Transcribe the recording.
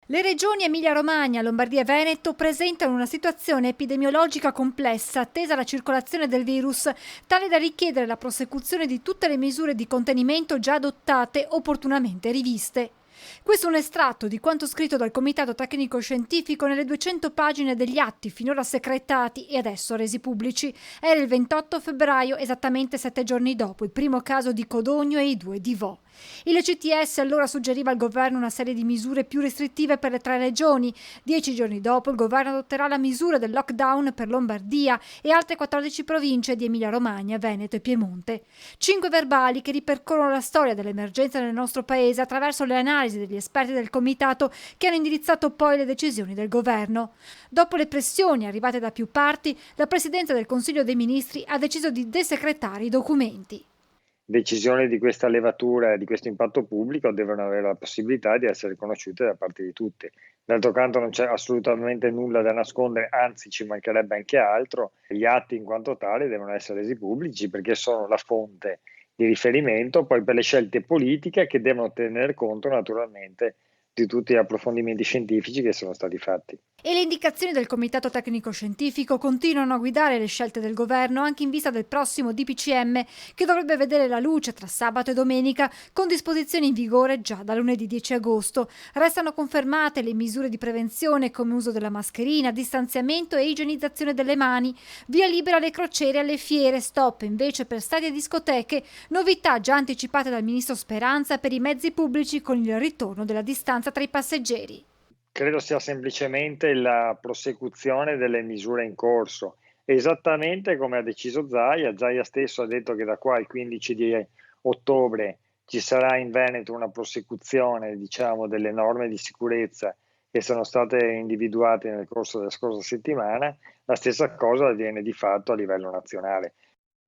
Le regioni Emilia-Romagna, Lombardia e Veneto presentano una situazione epidemiologica complessa, attesa la circolazione del virus, tale da richiedere la prosecuzione di tutte le misure di contenimento già adottate, opportunamente riviste. Questo è un estratto di quanto scritto dal Comitato Tecnico Scientifico nelle 200 pagine degli atti finora secretati e adesso resi pubblici. Era il 28 febbraio, esattamente 7 giorni dopo il primo caso di Codogno e i 2 di Vo. Il CTS allora suggeriva al governo una serie di misure più restrittive per le 3 regioni. 10 giorni dopo il governo adotterà la misura del lockdown per Lombardia e altre 14 province di Emilia-Romagna, Veneto e Piemonte. 5 verbali che ripercorrono la storia dell'emergenza nel nostro paese attraverso le analisi degli esperti del comitato che hanno indirizzato poi le decisioni del governo. Dopo le pressioni arrivate da più parti, la Presidenza del Consiglio dei Ministri ha deciso di desecretare i documenti. Decisioni di questa levatura e di questo impatto pubblico devono avere la possibilità di essere conosciute da parte di tutti. D'altro canto non c'è assolutamente nulla da nascondere, anzi ci mancherebbe anche altro. Gli atti in quanto tali devono essere resi pubblici perché sono la fonte di riferimento poi per le scelte politiche che devono tener conto naturalmente di tutti gli approfondimenti scientifici che sono stati fatti. E le indicazioni del Comitato Tecnico Scientifico continuano a guidare le scelte del governo anche in vista del prossimo DPCM che dovrebbe vedere la luce tra sabato e domenica con disposizioni in vigore già da lunedì 10 agosto. Restano confermate le misure di prevenzione come uso della mascherina, distanziamento e igienizzazione delle mani, via libera alle crociere e alle fiere, stop invece per stadi e discoteche, novità già anticipate dal ministro Speranza per i mezzi pubblici con il ritorno della distanza tra i passeggeri. Credo sia semplicemente la prosecuzione delle misure in corso, esattamente come ha deciso Zaia. Zaia stesso ha detto che da qua al 15 di ottobre ci sarà in Veneto una prosecuzione, diciamo, delle norme di sicurezza che sono state individuate nel corso della scorsa settimana. La stessa cosa avviene di fatto a livello nazionale.